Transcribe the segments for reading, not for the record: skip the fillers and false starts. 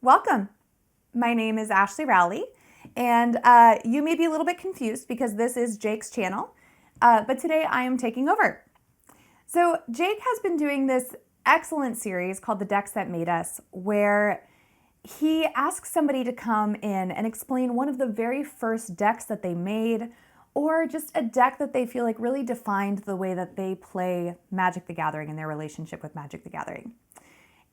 Welcome. My name is Ashley Rowley, and you may be a little bit confused because this is Jake's channel, but today I am taking over. So Jake has been doing this excellent series called The Decks That Made Us, where he asks somebody to come in and explain one of the very first decks that they made, or just a deck that they feel like really defined the way that they play Magic the Gathering and their relationship with Magic the Gathering.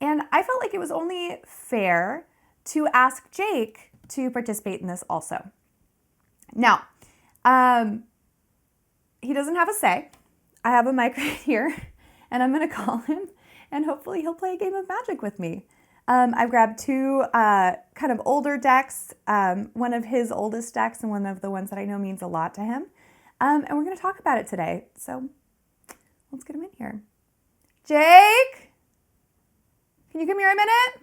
And I felt like it was only fair to ask Jake to participate in this also. Now, he doesn't have a say. I have a mic right here, and I'm going to call him, and hopefully he'll play a game of Magic with me. I've grabbed two kind of older decks, one of his oldest decks and one of the ones that I know means a lot to him. And we're going to talk about it today. So let's get him in here. Jake? Can you come here a minute?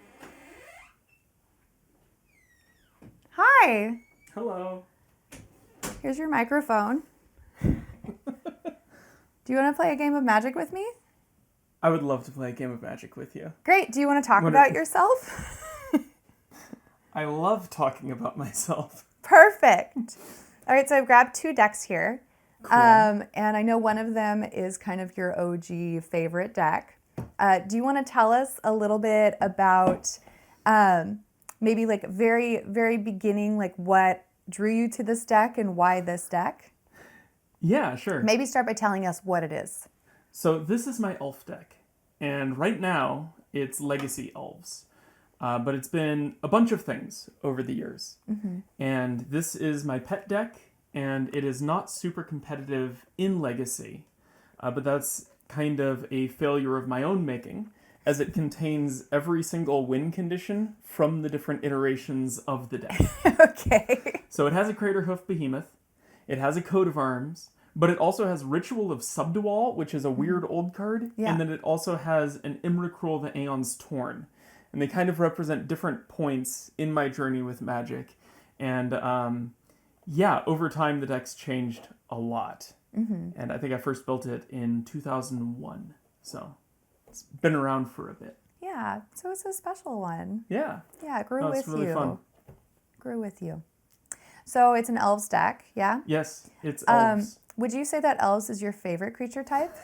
Hi. Hello. Here's your microphone. Do you want to play a game of Magic with me? I would love to play a game of Magic with you. Great. Do you want to talk about yourself? I love talking about myself. Perfect. All right, so I've grabbed two decks here. Cool. And I know one of them is kind of your OG favorite deck. Do you want to tell us a little bit about maybe like very, very beginning, like what drew you to this deck and why this deck? Yeah, sure. Maybe start by telling us what it is. So this is my elf deck, and right now it's Legacy Elves. But it's been a bunch of things over the years. Mm-hmm. And this is my pet deck, and it is not super competitive in Legacy, but that's kind of a failure of my own making, as it contains every single win condition from the different iterations of the deck. Okay. So it has a Craterhoof Behemoth, it has a Coat of Arms, but it also has Ritual of Subdual, which is a weird old card, and then it also has an Imricrul the Aeon's Torn. And they kind of represent different points in my journey with Magic. And over time the deck's changed a lot. Mm-hmm. And I think I first built it in 2001. So it's been around for a bit. Yeah, so it's a special one. Yeah. Yeah, it grew with it's really you. Fun. Grew with you. So it's an Elves deck, yeah? Yes, it's Elves. Would you say that Elves is your favorite creature type?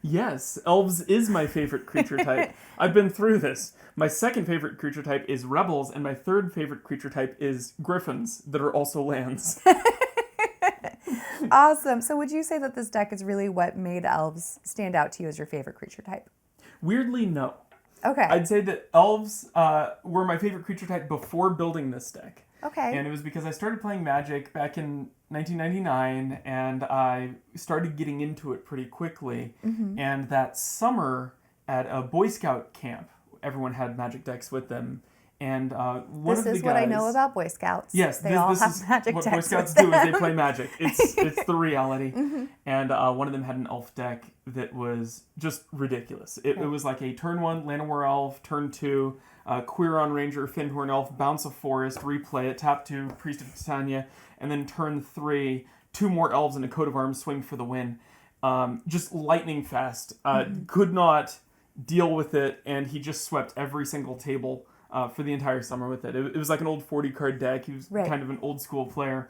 Yes, Elves is my favorite creature type. I've been through this. My second favorite creature type is Rebels, and my third favorite creature type is Griffins, that are also lands. Awesome. So would you say that this deck is really what made Elves stand out to you as your favorite creature type? Weirdly, no. Okay. I'd say that Elves were my favorite creature type before building this deck. Okay. And it was because I started playing Magic back in 1999, and I started getting into it pretty quickly. Mm-hmm. And that summer at a Boy Scout camp, everyone had Magic decks with them. And one of the guys... This is what I know about Boy Scouts. Yes, they all have Magic decks. What Boy Scouts do is they play Magic. It's the reality. Mm-hmm. And one of them had an elf deck that was just ridiculous. It was like a turn 1 Llanowar Elf, turn 2 Quirion Ranger, Fyndhorn Elf, bounce a forest, replay it, tap 2 Priest of Titania, and then turn 3 2 more elves and a Coat of Arms, swing for the win. Just lightning fast. Could not deal with it, and he just swept every single table for the entire summer with it. It was like an old 40 card deck. He was kind of an old school player.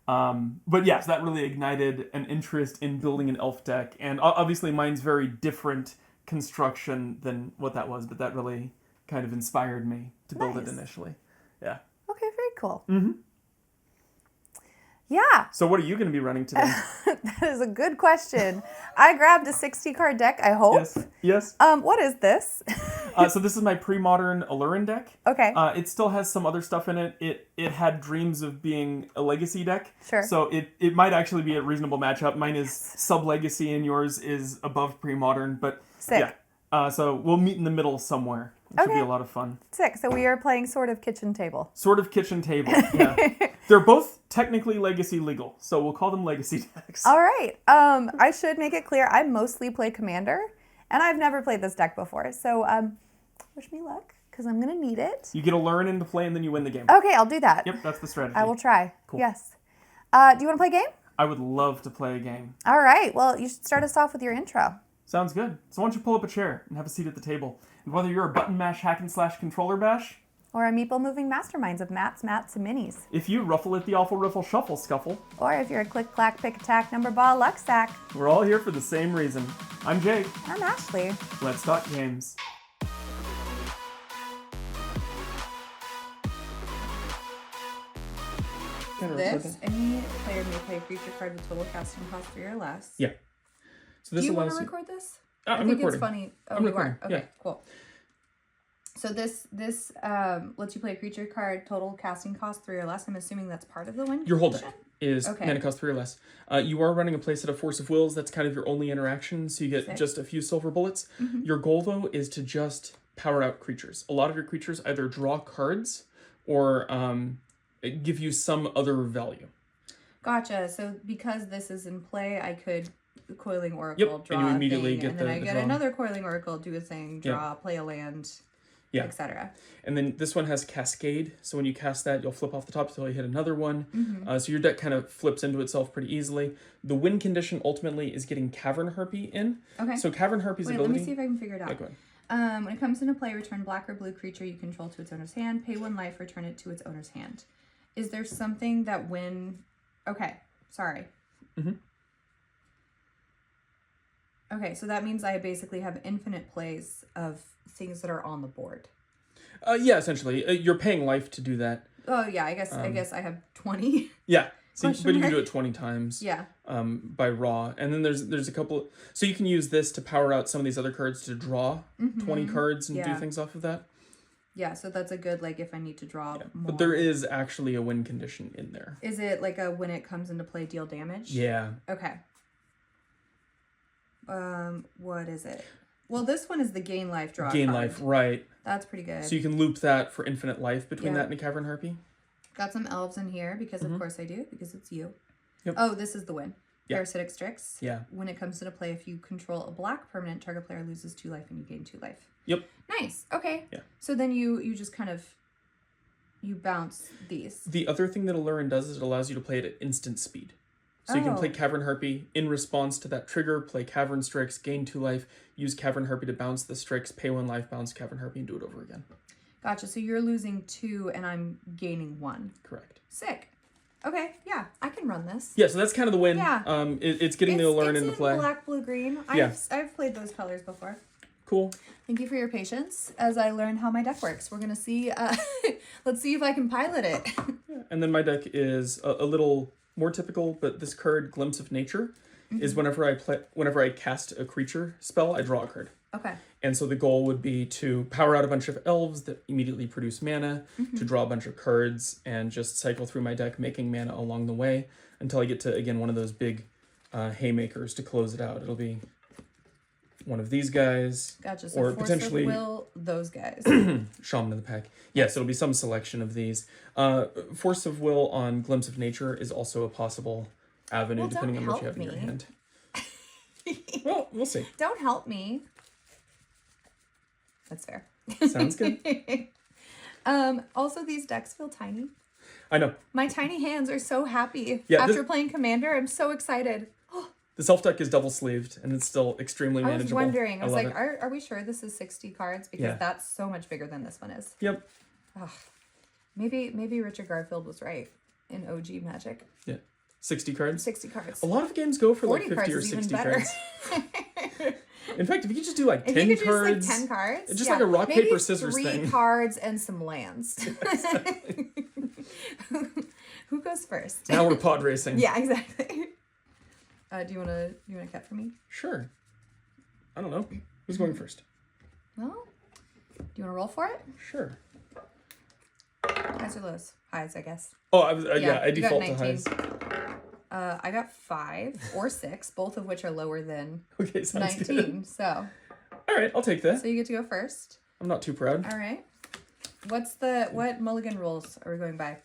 But yes, that really ignited an interest in building an elf deck. And obviously mine's very different construction than what that was, but that really kind of inspired me to build it initially. Yeah. Okay, very cool. Mm-hmm. Yeah. So what are you going to be running today? That is a good question. I grabbed a 60-card deck, I hope. Yes. What is this? So this is my pre-modern Aluren deck. Okay. It still has some other stuff in it. It had dreams of being a Legacy deck. Sure. So it might actually be a reasonable matchup. Mine is sub-Legacy and yours is above pre-modern. But sick. Yeah. So we'll meet in the middle somewhere. It should be a lot of fun. Sick. So we are playing Sword of Kitchen Table. Sword of Kitchen Table, yeah. They're both technically Legacy legal, so we'll call them Legacy decks. All right. I should make it clear, I mostly play Commander, and I've never played this deck before. So wish me luck, because I'm going to need it. You get to learn into play, and then you win the game. Okay, I'll do that. Yep, that's the strategy. I will try. Cool. Yes. Do you want to play a game? I would love to play a game. All right. Well, you should start us off with your intro. Sounds good. So why don't you pull up a chair and have a seat at the table. And whether you're a button mash hack and slash controller bash, Or a meeple moving masterminds of mats, mats, and minis. If you ruffle at the awful riffle shuffle scuffle, Or if you're a click clack pick attack number ball luck sack. we're all here for the same reason. I'm Jake. I'm Ashley. Let's talk games. This, any player may play a creature card with total casting cost 3 or less. Yeah. So this Do you want allows to you. record this? I'm I think recording. it's funny. Oh, I'm you recording, are? Okay, yeah. cool. So this lets you play a creature card, total casting cost 3 or less. I'm assuming that's part of the win Your whole deck condition? is Okay. mana cost 3 or less. You are running a playset of Force of Wills. That's kind of your only interaction, so you get Sick. just a few silver bullets. Your goal, though, is to just power out creatures. A lot of your creatures either draw cards or give you some other value. Gotcha. So because this is in play, I could Coiling Oracle, Yep, and draw you a immediately thing, get and then the I get draw. another Coiling Oracle, do a thing, Yeah. draw, play a land, Yeah. etc. And then this one has Cascade, so when you cast that, you'll flip off the top until you hit another one. Mm-hmm. So your deck kind of flips into itself pretty easily. The win condition ultimately is getting Cavern Harpy in. Okay. So Cavern Harpy's Wait, ability... let me see if I can figure it out. Yeah, go ahead. When it comes into play, return black or blue creature you control to its owner's hand. Pay 1 life, return it to its owner's hand. Is there something that when... Okay, sorry. Mhm. Okay, so that means I basically have infinite plays of things that are on the board. Yeah, essentially. You're paying life to do that. Oh yeah, I guess I have 20. Yeah. So, Question but you can mark? do it 20 times Yeah. by raw. And then there's a couple... So you can use this to power out some of these other cards to draw 20 cards and do Yeah. things off of that. Yeah, so that's a good, like, if I need to draw more. But there is actually a win condition in there. Is it like a when it comes into play, deal damage? Yeah. Okay. What is it? Well, this one is the gain life draw Gain card. life, right. That's pretty good. So you can loop that for infinite life between Yeah. that and a Cavern Harpy. Got some elves in here because of course I do, because it's you. Yep. Oh, this is the win. Yeah. Parasitic Strix. Yeah. When it comes into play, if you control a black permanent, target player loses 2 life and you gain 2 life. Yep. Nice. Okay. Yeah. So then you just kind of you bounce these. The other thing that Alurin does is it allows you to play it at instant speed. So you can play Oh. Cavern Harpy in response to that trigger, play Cavern Strix, gain 2 life, use Cavern Harpy to bounce the Strix, pay 1 life, bounce Cavern Harpy, and do it over again. Gotcha. So you're losing 2 and I'm gaining 1. Correct. Sick. Okay. Yeah, I can run this. Yeah, so that's kind of the win. Yeah. It's getting the Alurin it's into play. Black, blue, green. Yeah. I've played those colors before. Cool. Thank you for your patience as I learn how my deck works. We're gonna see. Let's see if I can pilot it. And then my deck is a little more typical, but this card, Glimpse of Nature, is whenever I cast a creature spell, I draw a card. Okay. And so the goal would be to power out a bunch of elves that immediately produce mana, to draw a bunch of cards, and just cycle through my deck, making mana along the way until I get to, again, one of those big haymakers to close it out. It'll be one of these guys, Gotcha. So or Force potentially of Will, those guys. Shaman of the Pack. Yes, it'll be some selection of these. Force of Will on Glimpse of Nature is also a possible avenue, Well, depending on don't what you have in help your me. hand. Well, we'll see. Don't help me. That's fair. Sounds good. Also, these decks feel tiny. I know. My tiny hands are so happy. Yeah, After this- playing Commander, I'm so excited. The self deck is double sleeved, and it's still extremely I was manageable. wondering. I was love like, it. are we sure this is 60 cards? Because Yeah. that's so much bigger than this one is. Yep. Maybe Richard Garfield was right in OG Magic. Yeah. 60 cards. 60 cards. A lot of games go for like 40 50 cards or is even 60 better. cards. In fact, if you could just do like 10 If you could cards. just like 10 cards. Just like a rock, Maybe paper, scissors 3 thing. cards and some lands. Who goes first? Now we're pod racing. Yeah, exactly. Do you wanna cut for me? Sure. I don't know. Who's going first? Well, do you wanna roll for it? Sure. Highs or lows? Highs, I guess. Oh, I was yeah, I you got default to 19. highs. I got 5 or 6, both of which are lower than Okay, sounds 19. good. So All right, I'll take that. you get to go first. I'm not too proud. All right. What mulligan rules are we going by?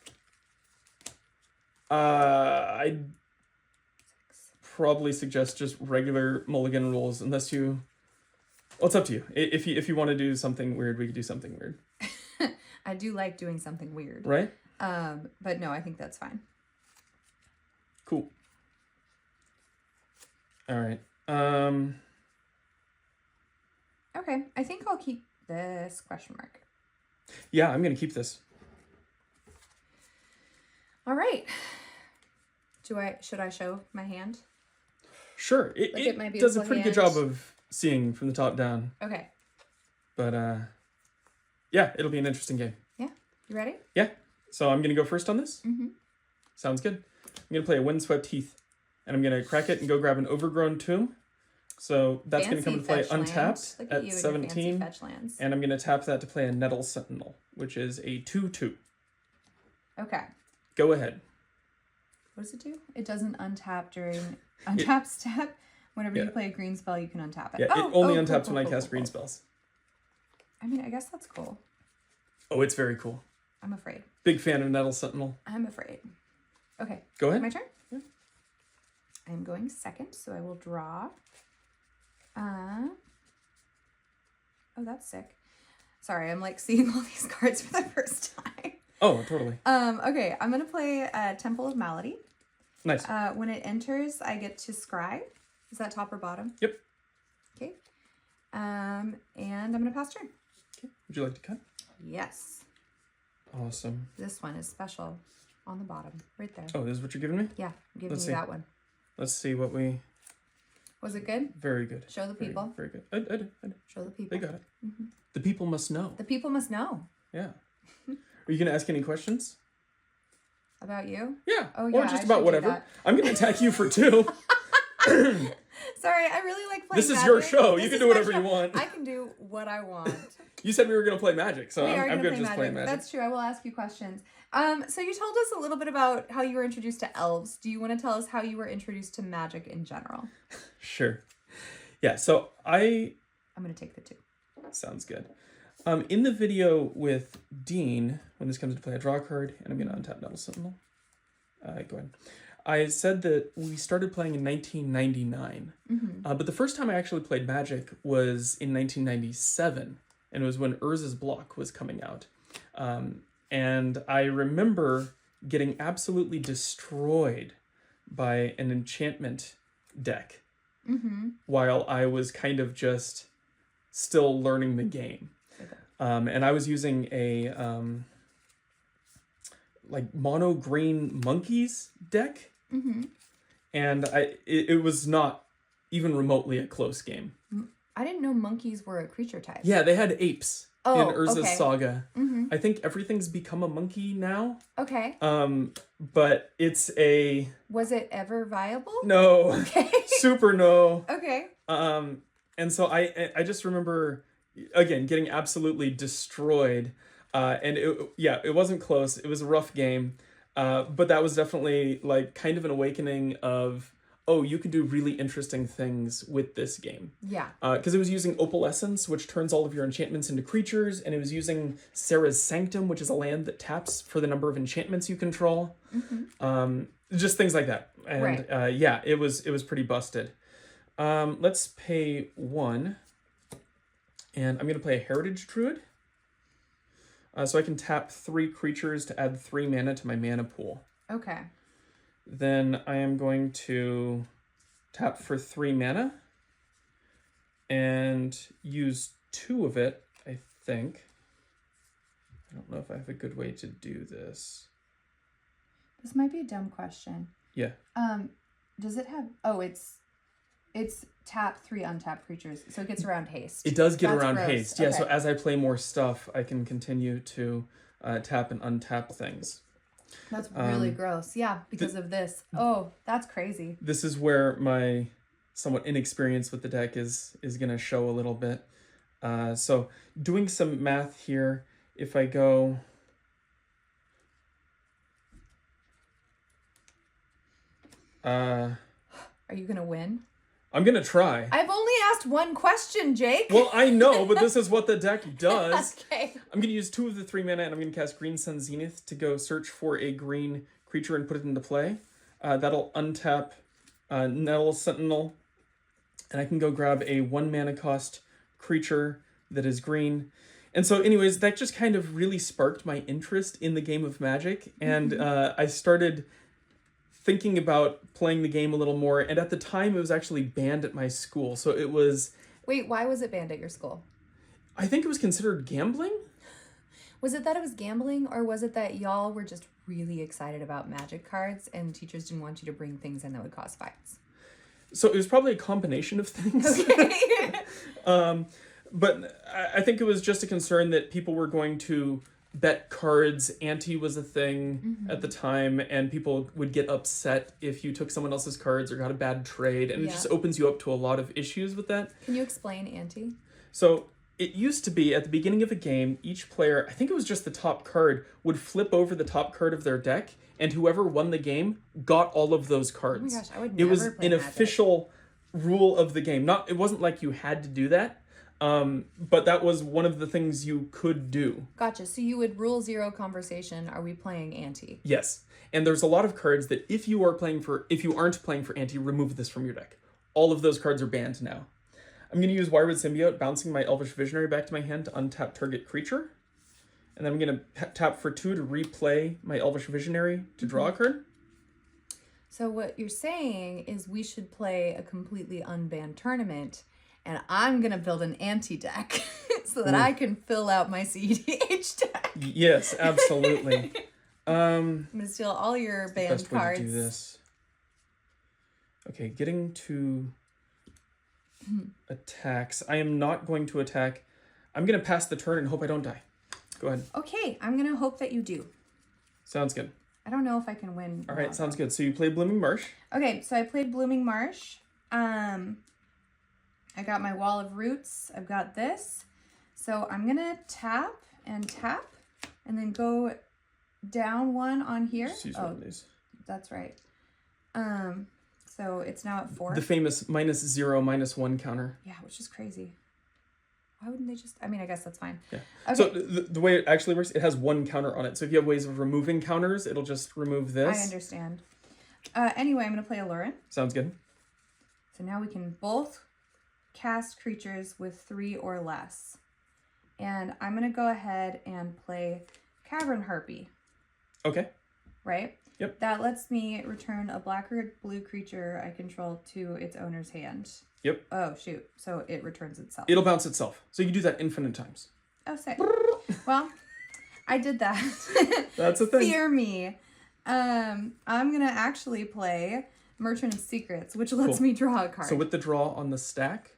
I'd probably suggest just regular mulligan rules, unless you. Well, it's up to you. If you want to do something weird, we could do something weird, I do like doing something weird. right? But no, I think that's fine. Cool. All right. Okay, I think I'll keep this question mark. Yeah, I'm going to keep this. All right. Should I show my hand? Sure. Look at my It does a beautiful pretty good hand. job of seeing from the top down. Okay. But, yeah, it'll be an interesting game. Yeah. You ready? Yeah. So I'm going to go first on this? Mm-hmm. Sounds good. I'm going to play a Windswept Heath. And I'm going to crack it and go grab an Overgrown Tomb. So that's going to come to play untapped at 17. And I'm going to tap that to play a Nettle Sentinel, which is a 2/2. Okay. Go ahead. What does it do? It doesn't untap during untap step. Whenever you play a green spell, you can untap it. Yeah, it only untaps when I cast green spells. I mean, I guess that's cool. Oh, it's very cool. I'm afraid. Big fan of Nettle Sentinel. I'm afraid. Okay. Go ahead. My turn? Yeah. I'm going second, so I will draw. Oh, that's sick. Sorry, I'm like seeing all these cards for the first time. Oh, totally. Okay, I'm gonna play Temple of Malady. Nice. When it enters, I get to scry. Is that top or bottom? Yep. Okay. And I'm gonna pass turn. Okay. Would you like to cut? Yes. Awesome. This one is special on the bottom, right there. Oh, this is what you're giving me? Yeah, I'm giving Let's you see. that one. Let's see what we... Was it good? Very good. Show the people. Very good. I did. Show the people. They got it. Mm-hmm. The people must know. The people must know Yeah. Are you going to ask any questions? about you. Yeah. Oh, Or yeah, just I about should do whatever. that. I'm going to attack you for 2. Sorry, I really like playing This is Magic. your show. You This can is do my whatever show. you want. I can do what I want. You said we were going to play Magic, so We are I'm gonna good play just playing Magic. That's true. I will ask you questions. So you told us a little bit about how you were introduced to elves. Do you want to tell us how you were introduced to magic in general? Sure. Yeah, so I'm going to take the 2. Sounds good. In the video with Dean, when this comes to play, I draw a card, and I'm going to untap Nettle Sentinel. Go ahead. I said that we started playing in 1999, but the first time I actually played Magic was in 1997, and it was when Urza's Block was coming out. And I remember getting absolutely destroyed by an enchantment deck while I was kind of just still learning the game. And I was using a like mono green monkeys deck. And it was not even remotely a close game. I didn't know monkeys were a creature type. Yeah, they had apes in Urza's okay. Saga. I think everything's become a monkey now. Okay. But it's a... Was it ever viable? No. Okay. Super no. Okay. And so I just remember, again, getting absolutely destroyed. And it wasn't close. It was a rough game. But that was definitely like kind of an awakening of, oh, you can do really interesting things with this game. Yeah. Because it was using Opalescence, which turns all of your enchantments into creatures, and it was using Sarah's Sanctum, which is a land that taps for the number of enchantments you control. Just things like that. And right. it was pretty busted. Let's pay 1, and I'm going to play a Heritage Druid. So I can tap 3 creatures to add 3 mana to my mana pool. Okay. Then I am going to tap for 3 mana and use 2 of it, I think. I don't know if I have a good way to do this. This might be a dumb question. Yeah. Does it have... Oh, it's tap 3 untapped creatures, so it gets around haste. It does get That's around gross. haste. Yeah, so Okay. as I play more stuff, I can continue to tap and untap things. That's really gross. Yeah, because of this. Oh, that's crazy. This is where my somewhat inexperience with the deck is going to show a little bit. So doing some math here, if I go... Are you going to win? I'm going to try. I've only asked one question, Jake. Well, I know, but this is what the deck does. Okay. I'm going to use 2 of the 3 mana, and I'm going to cast Green Sun Zenith to go search for a green creature and put it into play. That'll untap Nettle Sentinel, and I can go grab a 1 mana cost creature that is green. And so anyways, that just kind of really sparked my interest in the game of Magic, and I started thinking about playing the game a little more, and at the time it was actually banned at my school, so it was... Wait, why was it banned at your school? I think it was considered gambling? Was it that it was gambling, or was it that y'all were just really excited about Magic cards and teachers didn't want you to bring things in that would cause fights? So it was probably a combination of things. Okay. But I think it was just a concern that people were going to bet cards. Ante was a thing at the time, and people would get upset if you took someone else's cards or got a bad trade, and it Yeah. just opens you up to a lot of issues with that. Can you explain ante? So it used to be at the beginning of a game, each player, I think it was just the top card, would flip over the top card of their deck, and whoever won the game got all of those cards. Oh my gosh, I would It was never play an Magic. official rule of the game. It wasn't like you had to do that, but that was one of the things you could do. Gotcha. So you would rule 0 conversation. Are we playing ante? Yes, and there's a lot of cards that if you aren't playing for ante, remove this from your deck. All of those cards are banned now. I'm going to use Wirewood Symbiote, bouncing my Elvish Visionary back to my hand to untap target creature. And then I'm going to tap for 2 to replay my Elvish Visionary to draw a card. So what you're saying is we should play a completely unbanned tournament, and I'm going to build an ante deck so that I can fill out my CEDH deck. Yes, absolutely. I'm going to steal all your banned Best way cards. to do this. Okay, getting to attacks. I am not going to attack. I'm going to pass the turn and hope I don't die. Go ahead. Okay, I'm going to hope that you do. Sounds good. I don't know if I can win. All right, sounds good. So you play Blooming Marsh. Okay, so I played Blooming Marsh. I got my Wall of Roots. I've got this. So I'm going to tap, and then go down 1 on here. Just use one of these. That's right. So it's now at 4. The famous -0, -1 counter. Yeah, which is crazy. Why wouldn't they just... I mean, I guess that's fine. Yeah. Okay. So the way it actually works, it has 1 counter on it. So if you have ways of removing counters, it'll just remove this. I understand. Anyway, I'm going to play Alurin. Sounds good. So now we can both cast creatures with 3 or less. And I'm going to go ahead and play Cavern Harpy, Okay. right? Yep. That lets me return a black or blue creature I control to its owner's hand. Yep. Oh, shoot. So it returns itself. It'll bounce itself. So you can do that infinite times. Oh, sick. Well, I did that. That's a thing. Fear me. I'm going to actually play Merchant of Secrets, which lets Cool. me draw a card. So with the draw on the stack,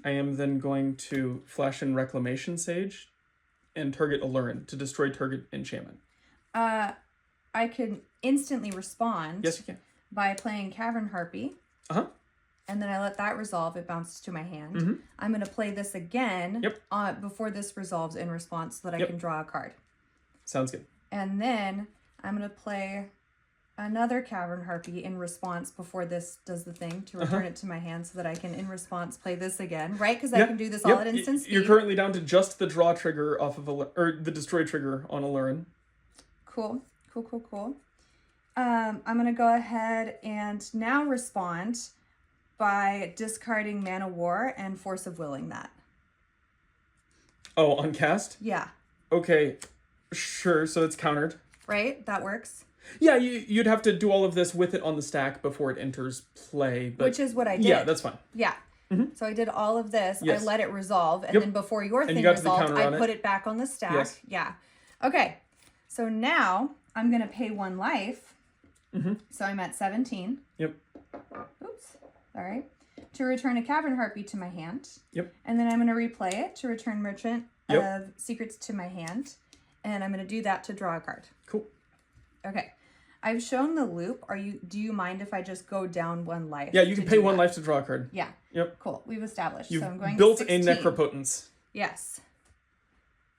I am then going to flash in Reclamation Sage and target Alurin to destroy target enchantment. I can instantly respond Yes, you can. by playing Cavern Harpy. Uh-huh. And then I let that resolve. It bounces to my hand. I'm going to play this again Yep. before this resolves in response so that I Yep. can draw a card. Sounds good. And then I'm going to play another Cavern Harpy in response before this does the thing to return it to my hand so that I can, in response, play this again, right? Because I can do this all at instant speed. You're currently down to just the draw trigger off of or the destroy trigger on Alurin. Cool. I'm going to go ahead and now respond by discarding Mana War and Force of Willing that. Oh, on cast? Yeah. Okay, sure. So it's countered. Right? That works. Yeah, you'd have to do all of this with it on the stack before it enters play. But Which is what I did. yeah, that's fine. Yeah. So I did all of this. Yes. I let it resolve. And Yep. then before your And thing you got to the resolved, counter on I it. put it back on the stack. Yes. Yeah. Okay. So now I'm going to pay 1 life. So I'm at 17. Yep. Oops. All right. To return a Cavern Harpy to my hand. Yep. And then I'm going to replay it to return Merchant Yep. of Secrets to my hand. And I'm going to do that to draw a card. Cool. Okay. I've shown the loop. Do you mind if I just go down 1 life? Yeah, you can to pay do 1 that? life to draw a card. Yeah. Yep. Cool. We've established. You've so I'm going built to a 16. Necropotence. Yes.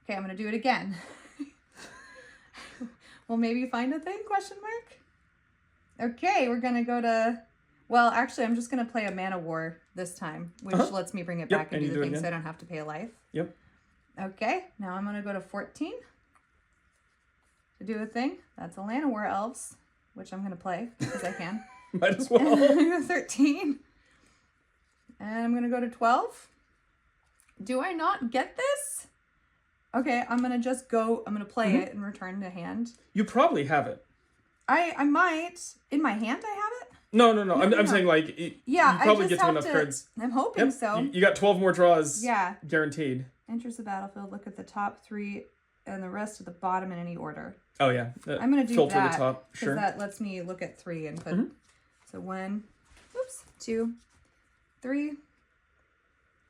Okay, I'm going to do it again. We'll maybe find a thing, question mark? Okay, we're going to go to... Well, actually, I'm just going to play a Mana War this time, which lets me bring it Yep, back and and you do do the it thing so again. I don't have to pay a life. Yep. Okay, now I'm going to go to 14 to do a thing. That's a Llanowar Elves, which I'm going to play because I can. Might as well. 13. And I'm going to go to 12. Do I not get this? Okay, I'm going to just go, I'm going to play it and return to hand. You probably have it. I might. In my hand I have it? No. No, I'm no. saying like Yeah, you probably I just get to have enough to, cards. I'm hoping Yep. so. You got 12 more draws. Yeah. Guaranteed. Enters the battlefield, look at the top 3 and the rest at the bottom in any order. Oh yeah. I'm going to do filter that the top. because Sure. that lets me look at 3 and put, so 1, oops, 2, 3.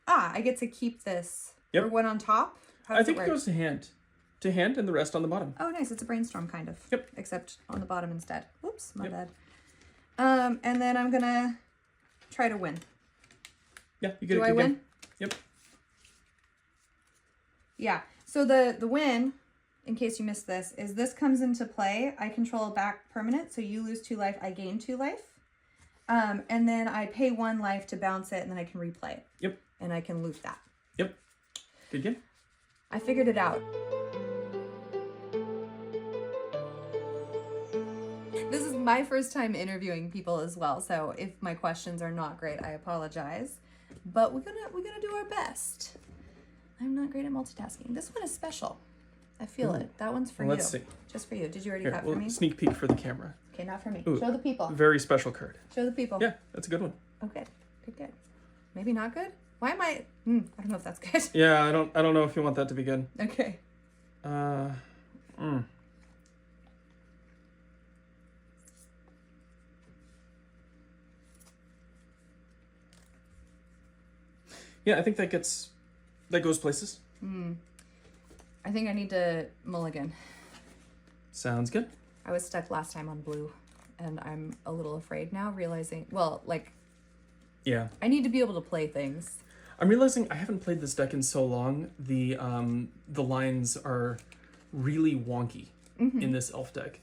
I get to keep this. Yep. Or one on top? How I does think it it work? goes to hand. To hand and the rest on the bottom. Oh, nice. It's a brainstorm kind of. Yep. Except on the bottom instead. Oops, my Yep. bad. And then I'm going to try to win. Yeah, you get Do a I good win? game. Yep. Yeah. So the win, in case you missed this, is this comes into play. I control a back permanent, so you lose 2 life, I gain 2 life. And then I pay 1 life to bounce it, and then I can replay it. Yep. And I can loot that. Yep. Good game. I figured it out. This is my first time interviewing people as well, so if my questions are not great, I apologize. But we're gonna do our best. I'm not great at multitasking. This one is special. I feel it. That one's for Well, you. let's see. Just for you. Did you already Here, have well, for me? sneak peek for the camera. Okay, not for me. Ooh. Show the people. Very special card. Show the people. Yeah, that's a good one. Okay. Good. Maybe not good? Why am I don't know if that's good. Yeah, I don't know if you want that to be good. Okay. Yeah, I think that goes places. I think I need to mulligan. Sounds good. I was stuck last time on blue, and I'm a little afraid now, realizing, well, like, Yeah. I need to be able to play things. I'm realizing I haven't played this deck in so long. The lines are really wonky in this elf deck.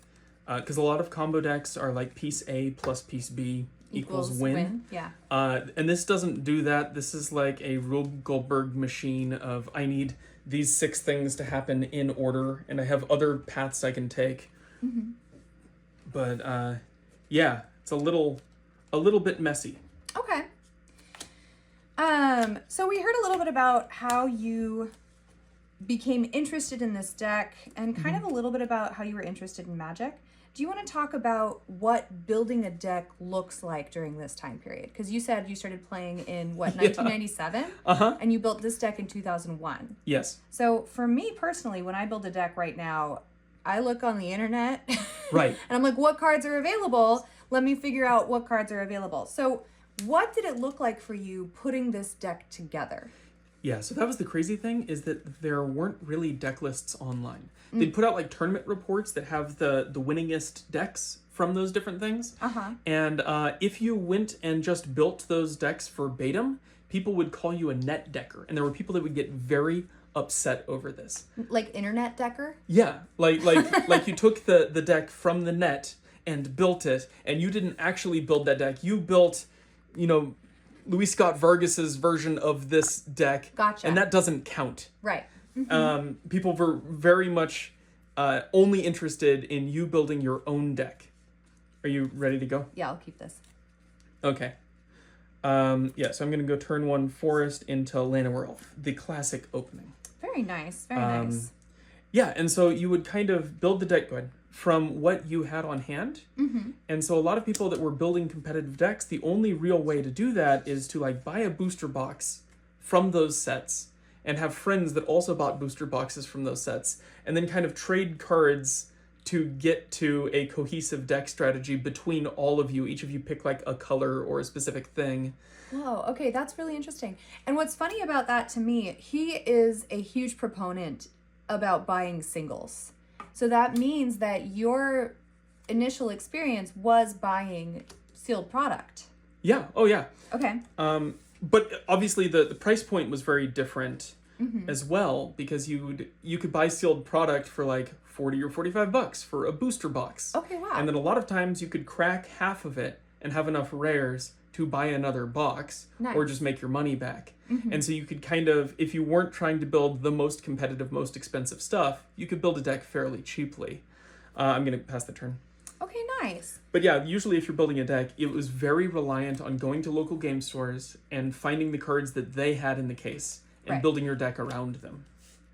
Because a lot of combo decks are like piece A plus piece B equals win. Yeah. And this doesn't do that. This is like a Rube Goldberg machine of I need these 6 things to happen in order, and I have other paths I can take. But yeah, it's a little bit messy. Okay. So we heard a little bit about how you became interested in this deck and kind of a little bit about how you were interested in Magic. Do you want to talk about what building a deck looks like during this time period? Because you said you started playing in, what, 1997? Uh-huh. And you built this deck in 2001. Yes. So for me personally, when I build a deck right now, I look on the internet. Right. And I'm like, what cards are available? Let me figure out what cards are available. So what did it look like for you putting this deck together? Yeah, so that was the crazy thing, is that there weren't really deck lists online. They'd put out like tournament reports that have the winningest decks from those different things. Uh-huh. And if you went and just built those decks verbatim, people would call you a net decker. And there were people that would get very upset over this. Like internet decker? Yeah, like you took the deck from the net and built it, and you didn't actually build that deck. You built, Luis Scott Vargas's version of this deck. Gotcha. And that doesn't count. Right. People were very much only interested in you building your own deck. Are you ready to go? Yeah, I'll keep this. Okay. Yeah, so I'm going to go turn 1 Forest into Llanowar Elf, the classic opening. Very nice. Very nice. Yeah, and so you would kind of build the deck from what you had on hand. And so a lot of people that were building competitive decks, the only real way to do that is to like buy a booster box from those sets and have friends that also bought booster boxes from those sets, and then kind of trade cards to get to a cohesive deck strategy between all of you. Each of you pick like a color or a specific thing. Whoa, okay, that's really interesting. And what's funny about that to me, he is a huge proponent about buying singles. So that means that your initial experience was buying sealed product. Yeah, oh yeah. Okay. But obviously the price point was very different as well, because you could buy sealed product for like $40 or $45 for a booster box. Okay, wow. And then a lot of times you could crack half of it and have enough rares to buy another box, Nice. or just make your money back. And so you could kind of, if you weren't trying to build the most competitive, most expensive stuff, you could build a deck fairly cheaply. I'm going to pass the turn. Okay, nice. But yeah, usually if you're building a deck, it was very reliant on going to local game stores and finding the cards that they had in the case and Right. building your deck around them.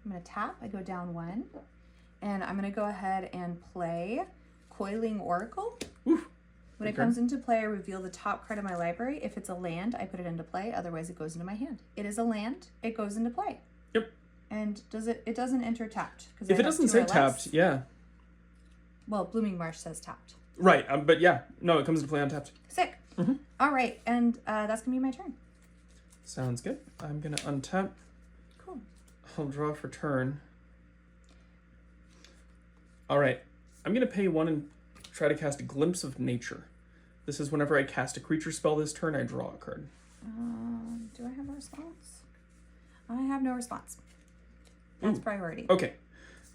I'm going to tap. I go down 1. And I'm going to go ahead and play Coiling Oracle. Oof. When it Okay. comes into play, I reveal the top card of my library. If it's a land, I put it into play. Otherwise, it goes into my hand. It is a land. It goes into play. Yep. And it doesn't enter tapped? If it doesn't say tapped, yeah. Well, Blooming Marsh says tapped. Right, but yeah, no, it comes into play untapped. Sick. All right, and that's going to be my turn. Sounds good. I'm going to untap. Cool. I'll draw for turn. All right, I'm going to pay 1 and try to cast a Glimpse of Nature. This is whenever I cast a creature spell this turn, I draw a card. Do I have a response? I have no response. That's priority. Okay.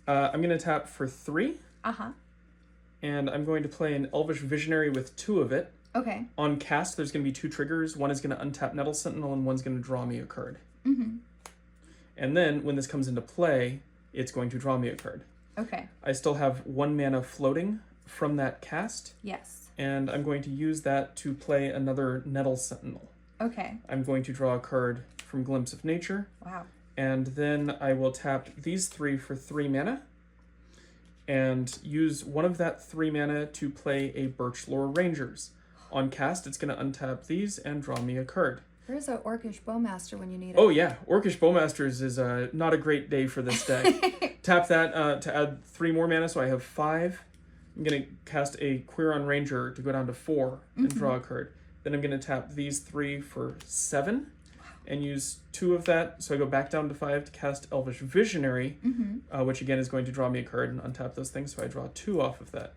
I'm going to tap for 3. Uh-huh. And I'm going to play an Elvish Visionary with 2 of it. Okay. On cast, there's going to be 2 triggers. One is going to untap Nettle Sentinel, and one's going to draw me a card. Mm-hmm. And then, when this comes into play, it's going to draw me a card. Okay. I still have 1 mana floating from that cast. Yes. And I'm going to use that to play another Nettle Sentinel. Okay. I'm going to draw a card from Glimpse of Nature. Wow. And then I will tap these 3 for 3 mana. And use 1 of that 3 mana to play a Birchlore Rangers. On cast, it's going to untap these and draw me a card. Where's an Orcish Bowmaster when you need it? Oh yeah, Orcish Bowmasters is not a great day for this deck. Tap that to add 3 more mana, so I have 5. I'm going to cast a Quirion Ranger to go down to 4 and draw a card. Then I'm going to tap these 3 for 7 and use 2 of that, so I go back down to 5 to cast Elvish Visionary, which again is going to draw me a card and untap those things, so I draw 2 off of that.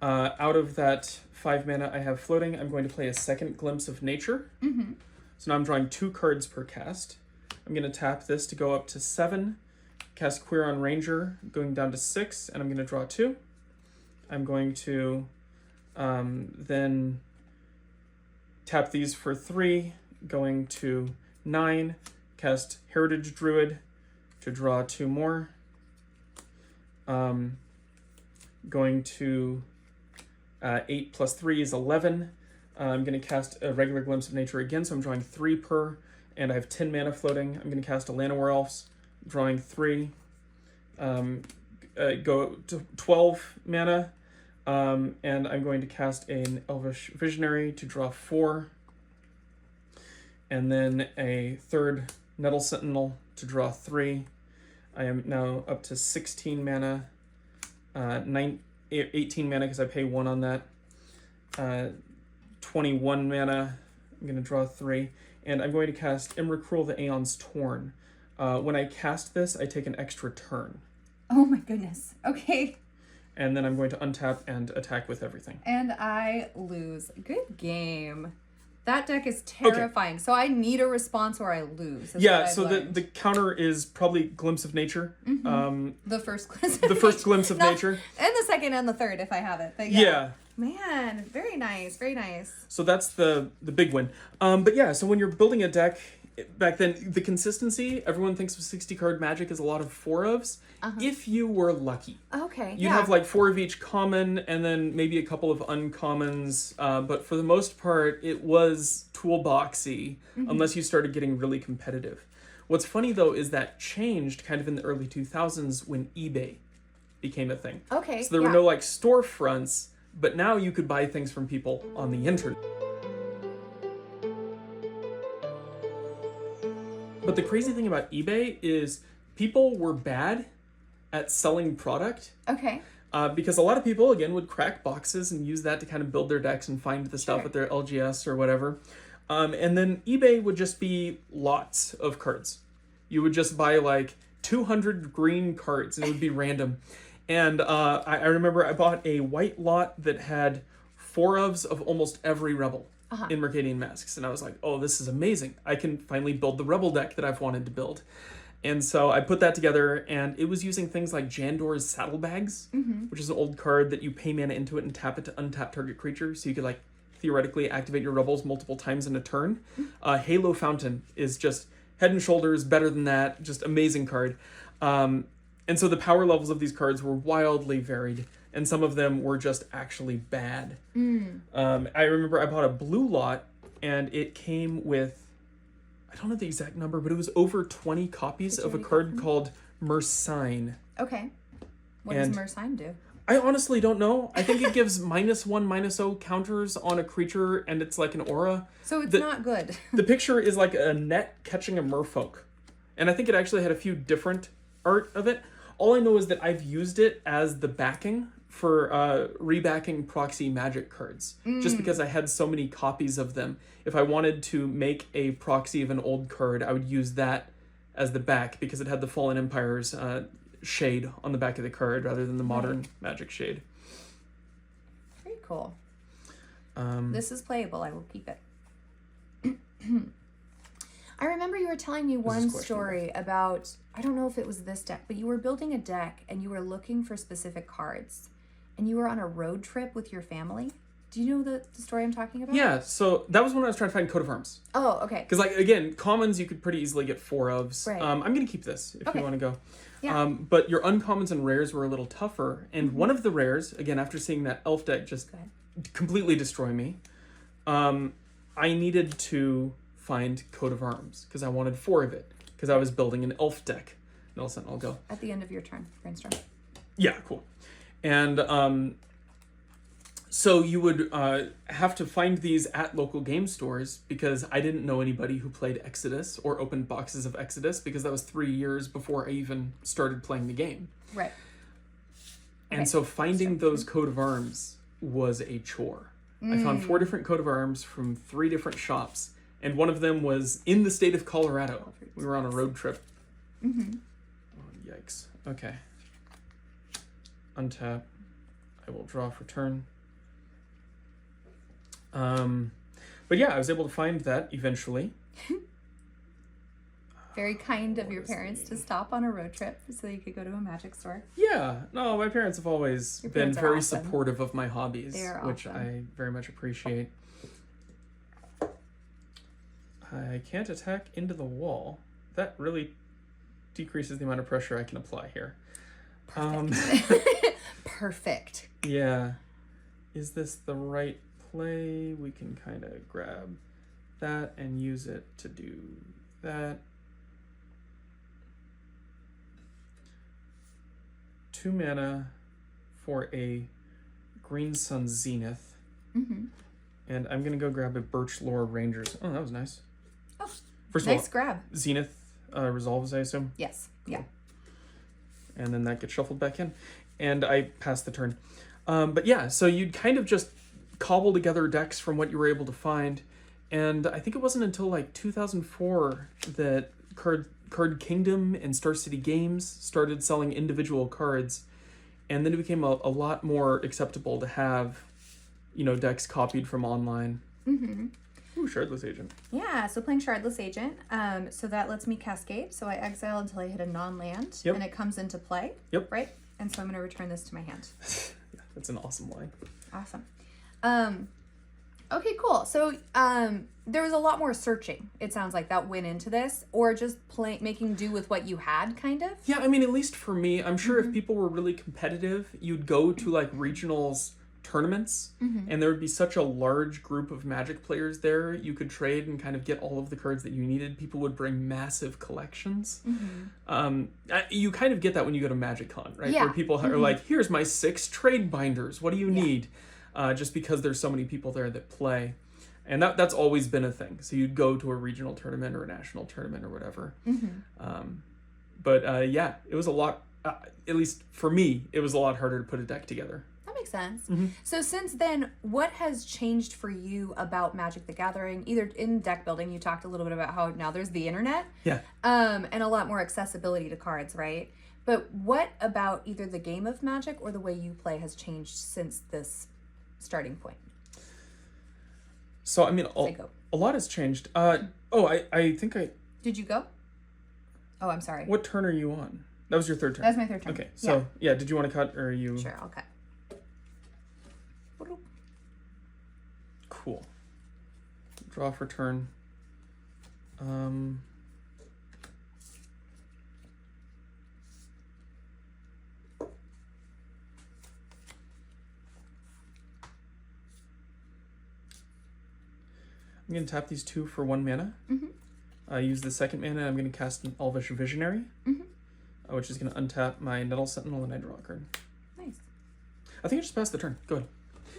Out of that 5 mana I have floating, I'm going to play a second Glimpse of Nature. So now I'm drawing 2 cards per cast. I'm going to tap this to go up to 7, cast Quirion Ranger, going down to 6, and I'm going to draw 2. I'm going to then tap these for 3, going to 9, cast Heritage Druid to draw 2 more. Going to 8 plus 3 is 11. I'm going to cast a regular Glimpse of Nature again, so I'm drawing 3 per, and I have 10 mana floating. I'm going to cast a Llanowar Elves, drawing 3. Go to 12 mana, and I'm going to cast an Elvish Visionary to draw 4. And then a third Nettle Sentinel to draw 3. I am now up to 16 mana, 18 mana because I pay 1 on that, 21 mana, I'm going to draw 3, and I'm going to cast Emrakul the Aeon's Torn. When I cast this, I take an extra turn. Oh my goodness. Okay. And then I'm going to untap and attack with everything. And I lose. Good game. That deck is terrifying. Okay. So I need a response or I lose. Yeah, so the counter is probably Glimpse of Nature. The first glimpse. The first Glimpse of Nature. And the second and the third if I have it. But yeah. Man, very nice, very nice. So that's the big win. But yeah, so when you're building a deck, back then, the consistency, everyone thinks of 60 card Magic as a lot of 4-ofs. If you were lucky. Okay, You'd have like 4 of each common and then maybe a couple of uncommons. But for the most part, it was toolboxy unless you started getting really competitive. What's funny though is that changed kind of in the early 2000s when eBay became a thing. Okay, so there were no like storefronts, but now you could buy things from people on the internet. But the crazy thing about eBay is people were bad at selling product. Okay. Because a lot of people, again, would crack boxes and use that to kind of build their decks and find the stuff with their LGS or whatever. And then eBay would just be lots of cards. You would just buy like 200 green cards and it would be random. And I remember I bought a white lot that had 4-ofs of almost every rebel. In Mercadian Masks, and I was like, oh, this is amazing. I can finally build the Rebel deck that I've wanted to build. And so I put that together, and it was using things like Jandor's Saddlebags, which is an old card that you pay mana into it and tap it to untap target creature, so you could like theoretically activate your Rebels multiple times in a turn. Halo Fountain is just head and shoulders better than that, just amazing card. And so the power levels of these cards were wildly varied. And some of them were just actually bad. I remember I bought a blue lot, and it came with, I don't know the exact number, but it was over 20 copies of a card called Mersine. Okay. What does Mersine do? I honestly don't know. I think it gives -1/-0 counters on a creature, and it's like an aura. So it's not good. The picture is like a net catching a merfolk. And I think it actually had a few different art of it. All I know is that I've used it as the backing for rebacking proxy Magic cards. Just because I had so many copies of them. If I wanted to make a proxy of an old card, I would use that as the back because it had the Fallen Empire's shade on the back of the card rather than the modern Magic shade. Very cool. This is playable. I will keep it. I remember you were telling me one story about, I don't know if it was this deck, but you were building a deck and you were looking for specific cards and you were on a road trip with your family. Do you know the story I'm talking about? Yeah, so that was when I was trying to find Coat of Arms. Oh, okay. Because, like, again, commons you could pretty easily get 4 ofs. Right. I'm going to keep this if you want to go. Yeah. But your uncommons and rares were a little tougher. And one of the rares, again, after seeing that elf deck just completely destroy me, I needed to find Coat of Arms because I wanted 4 of it because I was building an elf deck. Nettle Sentinel, go. At the end of your turn, brainstorm. Yeah, cool. And so you would have to find these at local game stores because I didn't know anybody who played Exodus or opened boxes of Exodus because that was 3 years before I even started playing the game. Right. And so finding those Coat of Arms was a chore. I found 4 different Coat of Arms from 3 different shops, and one of them was in the state of Colorado. We were on a road trip. Oh, yikes. Okay. Untap. I will draw for turn. But yeah, I was able to find that eventually. Very kind of your parents to stop on a road trip so you could go to a Magic store. Yeah, no, my parents have always been parents are very awesome. supportive of my hobbies, They are which awesome. I very much appreciate. I can't attack into the wall. That really decreases the amount of pressure I can apply here. Perfect. Yeah. Is this the right play? We can kind of grab that and use it to do that. 2 mana for a Green Sun Zenith. Mm-hmm. And I'm going to go grab a Birch Lore Rangers. Oh, that was nice. Oh, First nice of all, grab. Zenith resolves, I assume. Yes. Yeah. And then that gets shuffled back in. And I pass the turn. But yeah, so you'd kind of just cobble together decks from what you were able to find. And I think it wasn't until like 2004 that Card Kingdom and Star City Games started selling individual cards. And then it became a lot more acceptable to have, you know, decks copied from online. Mm-hmm. Ooh, Shardless Agent. Yeah, so playing Shardless Agent, so that lets me cascade. So I exile until I hit a non-land, Yep. and it comes into play. Yep. Right? And so I'm going to return this to my hand. Yeah, that's an awesome line. Awesome. Okay, cool. So there was a lot more searching, it sounds like, that went into this, or just making do with what you had, kind of? Yeah, I mean, at least for me, I'm sure if people were really competitive, you'd go to like regionals tournaments, and there would be such a large group of Magic players there, you could trade and kind of get all of the cards that you needed. People would bring massive collections. You kind of get that when you go to MagicCon, right? Yeah. Where people are like, here's my 6 trade binders, what do you need? Just because there's so many people there that play. And that's always been a thing. So you'd go to a regional tournament or a national tournament or whatever. But yeah, it was a lot, at least for me, it was a lot harder to put a deck together. That makes sense. So since then, what has changed for you about Magic the Gathering? Either in deck building, you talked a little bit about how now there's the internet. Yeah. And a lot more accessibility to cards, right? But what about either the game of Magic or the way you play has changed since this starting point? So, I mean, a lot has changed. I think I... Did you go? Oh, I'm sorry. What turn are you on? That was your third turn. That was my third turn. Okay, so, yeah, did you want to cut or are you... Sure, I'll cut. Cool. Draw for turn. I'm going to tap these 2 for 1 mana. Use the second mana, I'm going to cast an Elvish Visionary, which is going to untap my Nettle Sentinel and I draw a card. Nice. I think I just passed the turn. Go ahead.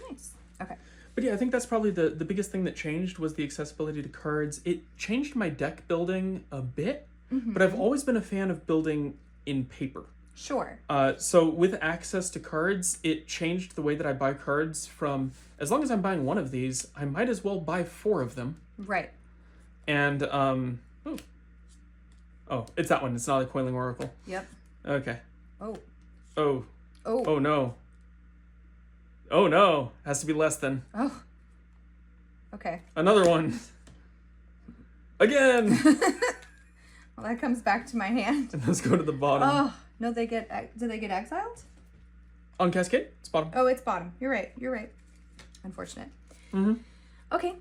Nice. Okay. But yeah, I think that's probably the biggest thing that changed was the accessibility to cards. It changed my deck building a bit, but I've always been a fan of building in paper. Sure. So with access to cards, it changed the way that I buy cards from, as long as I'm buying one of these, I might as well buy 4 of them. Right. And, oh, it's that one. It's not a Coiling Oracle. Yep. Okay. Oh. Oh. Oh. Oh, no. Oh, no. Has to be less than. Oh. Okay. Another one. Again. Well, that comes back to my hand. And let's go to the bottom. Oh, no, do they get exiled? On Cascade, it's bottom. Oh, it's bottom. You're right. Unfortunate. Mm-hmm. Okay.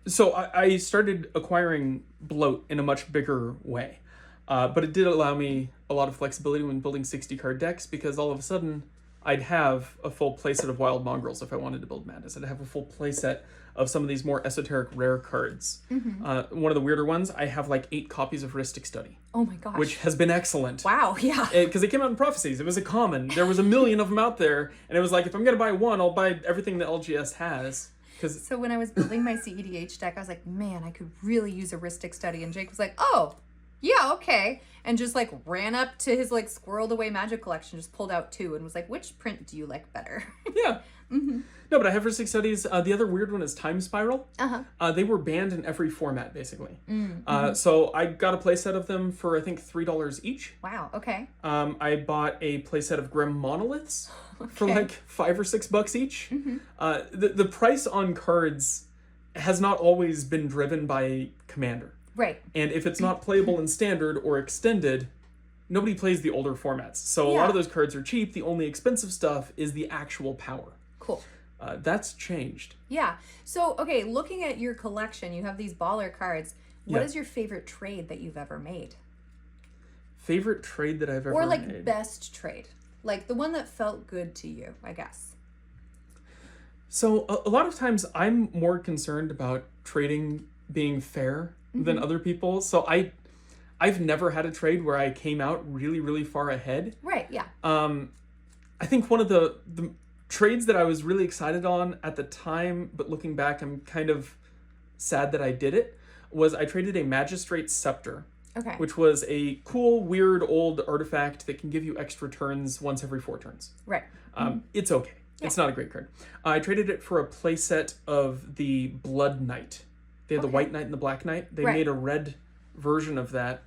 So I started acquiring bloat in a much bigger way. But it did allow me a lot of flexibility when building 60 card decks, because all of a sudden I'd have a full playset of Wild Mongrels if I wanted to build Madness. I'd have a full playset of some of these more esoteric rare cards. One of the weirder ones, I have like 8 copies of Rhystic Study. Oh my gosh. Which has been excellent. Wow, yeah. Because it came out in Prophecies. It was a common. There was a million of them out there. And it was like, if I'm going to buy one, I'll buy everything that LGS has. So when I was building my CEDH deck, I was like, man, I could really use a Rhystic Study. And Jake was like, oh, yeah, okay. And just like ran up to his like squirreled away magic collection, just pulled out 2 and was like, which print do you like better? Yeah. No, but I have Rhystic Studies. The other weird one is Time Spiral. They were banned in every format, basically. So I got a playset of them for, I think, $3 each. Wow, okay. I bought a playset of Grim Monoliths for like $5 or $6 each. The price on cards has not always been driven by Commander. Right. And if it's not playable in Standard or Extended, nobody plays the older formats. So a lot of those cards are cheap. The only expensive stuff is the actual power. Cool. That's changed. Yeah. So, okay, looking at your collection, you have these baller cards. What is your favorite trade that you've ever made? Favorite trade that I've ever made? Or like best trade. Like the one that felt good to you, I guess. So a lot of times I'm more concerned about trading being fair than other people. So I've never had a trade where I came out really, really far ahead. Right, yeah. I think one of the trades that I was really excited on at the time, but looking back, I'm kind of sad that I did it, was I traded a Magistrate's Scepter. Okay. Which was a cool, weird, old artifact that can give you extra turns once every 4 turns. Right. It's okay. Yeah. It's not a great card. I traded it for a playset of the Blood Knight. They had the White Knight and the Black Knight. They made a red version of that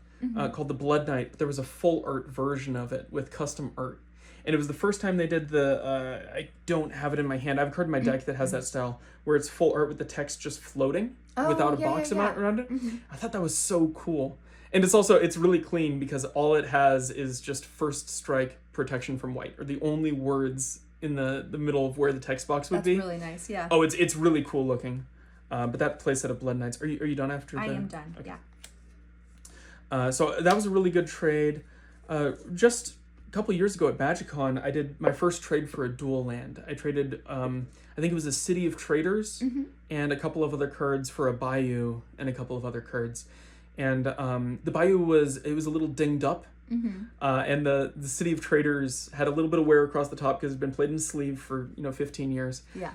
called the Blood Knight, but there was a full art version of it with custom art. And it was the first time they did the, I don't have it in my hand. I have a card in my deck that has that style, where it's full art with the text just floating without a box around it. I thought that was so cool. And it's really clean because all it has is just first strike protection from white, or the only words in the middle of where the text box would be. That's really nice, yeah. Oh, it's really cool looking. But that playset of Blood Knights. Are you done after that? I am done, okay. Yeah. So that was a really good trade. Just a couple years ago at MagicCon, I did my first trade for a dual land. I traded, I think it was a City of Traders and a couple of other cards for a Bayou and a couple of other cards. And the Bayou was a little dinged up. And the City of Traders had a little bit of wear across the top because it's been played in sleeve for 15 years. Yeah.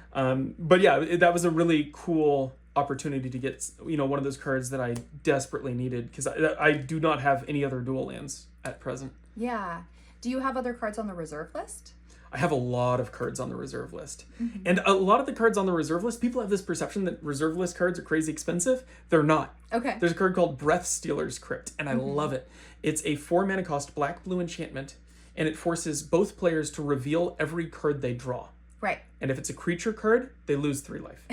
But yeah, that was a really cool opportunity to get one of those cards that I desperately needed, because I do not have any other dual lands at present. Yeah. Do you have other cards on the reserve list? I have a lot of cards on the reserve list. And a lot of the cards on the reserve list, people have this perception that reserve list cards are crazy expensive. They're not. Okay. There's a card called Breath Stealer's Crypt, and I love it. It's a 4 mana cost black-blue enchantment, and it forces both players to reveal every card they draw. Right. And if it's a creature card, they lose 3 life.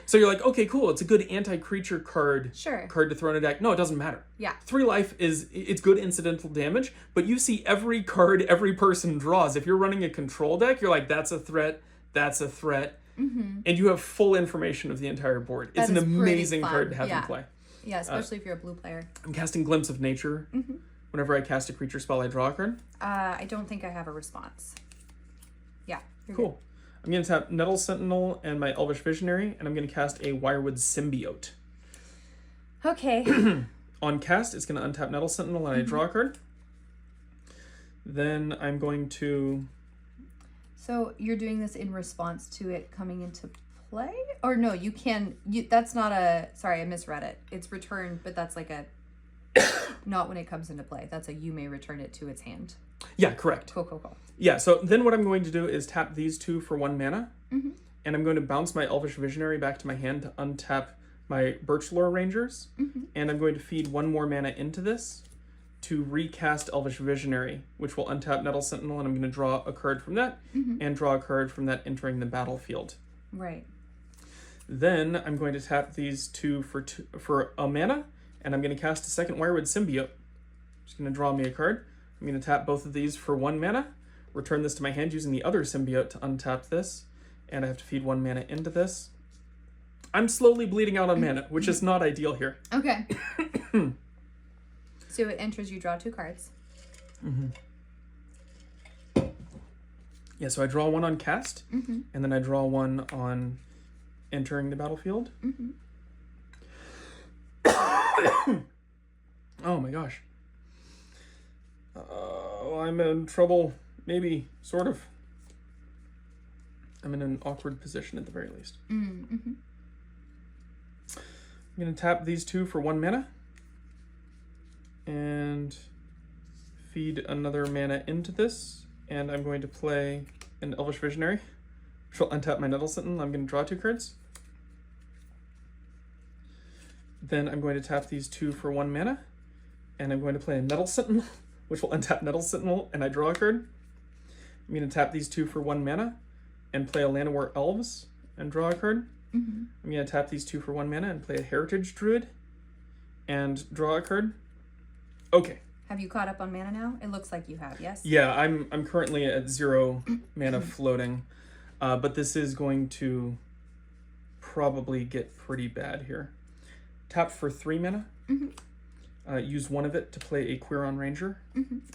So you're like, okay, cool. It's a good anti-creature card to throw in a deck. No, it doesn't matter. Yeah. 3 life it's good incidental damage, but you see every card every person draws. If you're running a control deck, you're like, that's a threat, that's a threat. And you have full information of the entire board. It's an amazing card to have in play. Yeah, especially if you're a blue player. I'm casting Glimpse of Nature. Whenever I cast a creature spell, I draw a card. I don't think I have a response. Yeah. Cool. Good. I'm going to tap Nettle Sentinel and my Elvish Visionary, and I'm going to cast a Wirewood Symbiote. Okay. On cast, it's going to untap Nettle Sentinel, and I draw a card. Then I'm going to... So you're doing this in response to it coming into play? Or no, you can. That's not a. Sorry, I misread it. It's return, but that's like a. Not when it comes into play. That's a you may return it to its hand. Yeah, correct. Cool. Yeah, so then what I'm going to do is tap these 2 for 1 mana. And I'm going to bounce my Elvish Visionary back to my hand to untap my Birchlore Rangers. And I'm going to feed 1 more mana into this to recast Elvish Visionary, which will untap Nettle Sentinel, and I'm going to draw a card from that, and draw a card from that entering the battlefield. Right. Then I'm going to tap these 2 for a mana, and I'm going to cast a second Wirewood Symbiote. Just going to draw me a card. I'm going to tap both of these for 1 mana, return this to my hand using the other symbiote to untap this, and I have to feed 1 mana into this. I'm slowly bleeding out on mana, which is not ideal here. Okay. So it enters, you draw 2 cards. Yeah, so I draw 1 on cast, and then I draw 1 on entering the battlefield. Oh my gosh. I'm in trouble, maybe, sort of. I'm in an awkward position at the very least. I'm going to tap these 2 for 1 mana. And feed another mana into this. And I'm going to play an Elvish Visionary, which will untap my Nettle Sentinel. I'm going to draw 2 cards. Then I'm going to tap these 2 for 1 mana. And I'm going to play a Nettle Sentinel, which will untap Nettle Sentinel, and I draw a card. I'm going to tap these 2 for 1 mana and play a Llanowar Elves and draw a card. I'm going to tap these 2 for 1 mana and play a Heritage Druid and draw a card. Okay. Have you caught up on mana now? It looks like you have, yes? Yeah, I'm currently at 0 mana floating, but this is going to probably get pretty bad here. Tap for 3 mana. Use 1 of it to play a Quirion Ranger.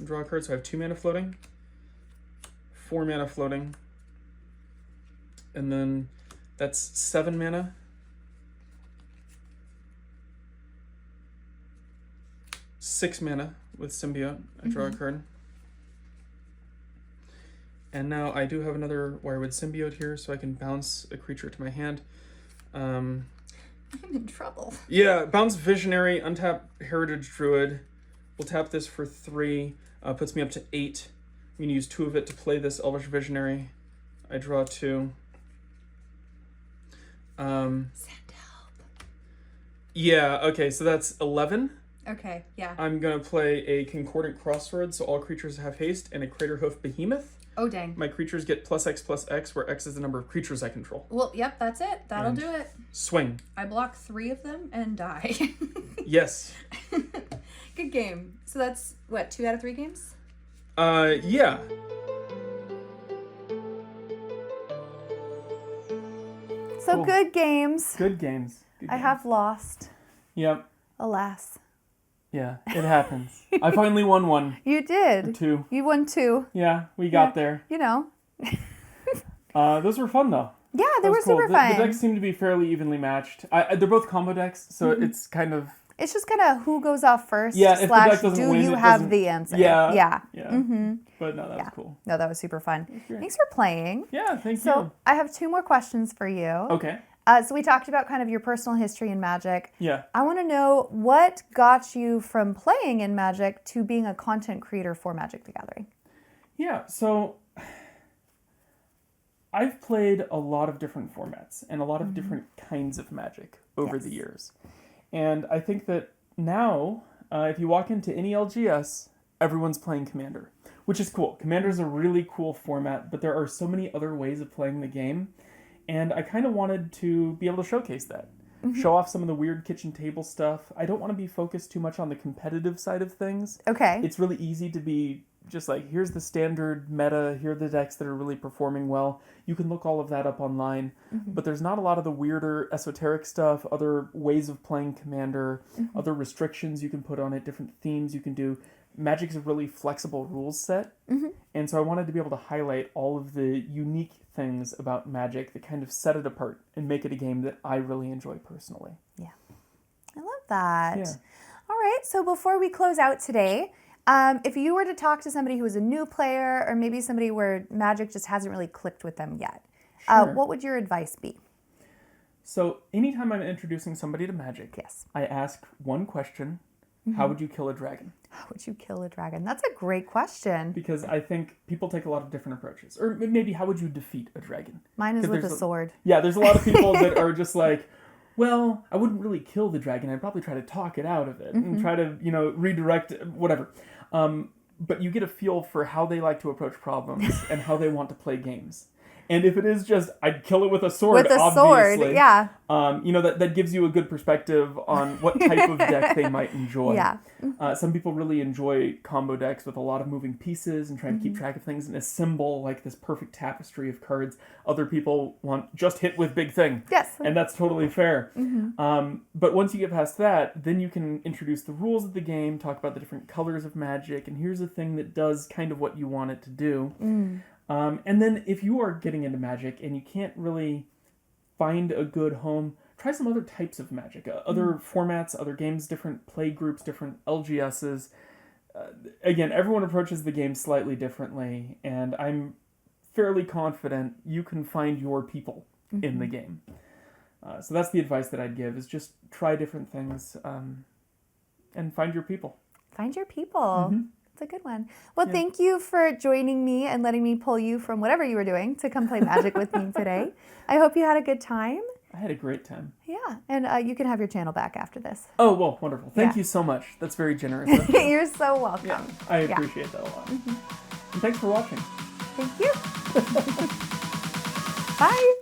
Draw a card, so I have 2 mana floating, 4 mana floating, and then that's 7 mana. Six mana with Symbiote. I draw a card. And now I do have another Wirewood Symbiote here, so I can bounce a creature to my hand. I'm in trouble. Yeah, bounce Visionary, untap Heritage Druid. We'll tap this for 3. Puts me up to 8. I'm going to use 2 of it to play this Elvish Visionary. I draw 2. Send help. Yeah, okay, so that's 11. Okay, yeah. I'm going to play a Concordant Crossroad, so all creatures have haste, and a Craterhoof Behemoth. Oh, dang. My creatures get +X/+X, where X is the number of creatures I control. Well, yep, that's it. That'll And do it. Swing. I block 3 of them and die. Yes. Good game. So that's, what, 2 out of 3 games? Yeah. So Cool. good games. Good games. Good I games. have lost, Yep. alas. Yeah, it happens. I finally won 1 You or did. 2. You won 2. Yeah, we got Yeah. there. You know. Those were fun, though. Yeah, they That were was cool. super The fun. decks seem to be fairly evenly matched. They're both combo decks, so it's kind of... It's just kind of who goes off first. Yeah, if the slash deck doesn't do win, you it have doesn't- the answer? Yeah. Yeah. Yeah. But no, that was cool. No, that was super fun. great. Thanks for playing. Yeah, thank So you. I have 2 more questions for you. Okay. So we talked about kind of your personal history in Magic. Yeah. I want to know what got you from playing in Magic to being a content creator for Magic the Gathering. Yeah, so I've played a lot of different formats and a lot of different kinds of Magic over the years. And I think that now, if you walk into any LGS, everyone's playing Commander, which is cool. Commander is a really cool format, but there are so many other ways of playing the game. And I kind of wanted to be able to showcase that. Show off some of the weird kitchen table stuff. I don't want to be focused too much on the competitive side of things. Okay. It's really easy to be just like, here's the standard meta, here are the decks that are really performing well. You can look all of that up online, but there's not a lot of the weirder esoteric stuff, other ways of playing Commander, other restrictions you can put on it, different themes you can do. Magic's a really flexible rules set, and so I wanted to be able to highlight all of the unique things about Magic that kind of set it apart and make it a game that I really enjoy personally. I love that. Yeah. All right. So before we close out today, if you were to talk to somebody who is a new player or maybe somebody where Magic just hasn't really clicked with them yet, Sure. what would your advice be? So anytime I'm introducing somebody to magic, Yes. I ask one question: How would you kill a dragon? How would you kill a dragon? That's a great question. Because I think people take a lot of different approaches. Or maybe how would you defeat a dragon? Mine is 'Cause with a there's sword. Yeah, there's a lot of people that are just like, well, I wouldn't really kill the dragon. I'd probably try to talk it out of it and try to, redirect whatever. But you get a feel for how they like to approach problems and how they want to play games. And if it is just, I'd kill it with a sword, With a obviously. sword, yeah. That gives you a good perspective on what type of deck they might enjoy. Yeah. Some people really enjoy combo decks with a lot of moving pieces and trying to keep track of things and assemble like this perfect tapestry of cards. Other people want just hit with big thing. Yes. And that's totally fair. But once you get past that, then you can introduce the rules of the game, talk about the different colors of magic, and here's a thing that does kind of what you want it to do. And then if you are getting into magic and you can't really find a good home, try some other types of magic, other formats, other games, different play groups, different LGSs. Again, everyone approaches the game slightly differently, and I'm fairly confident you can find your people in the game. So that's the advice that I'd give, is just try different things and find your people. Find your people. It's a good one. Well, thank you for joining me and letting me pull you from whatever you were doing to come play Magic with me today. I hope you had a good time. I had a great time. Yeah, and you can have your channel back after this. Oh, well, wonderful. Thank Yeah. you so much. That's very generous of you. You're so welcome. Yeah, I appreciate that a lot. And thanks for watching. Thank you. Bye.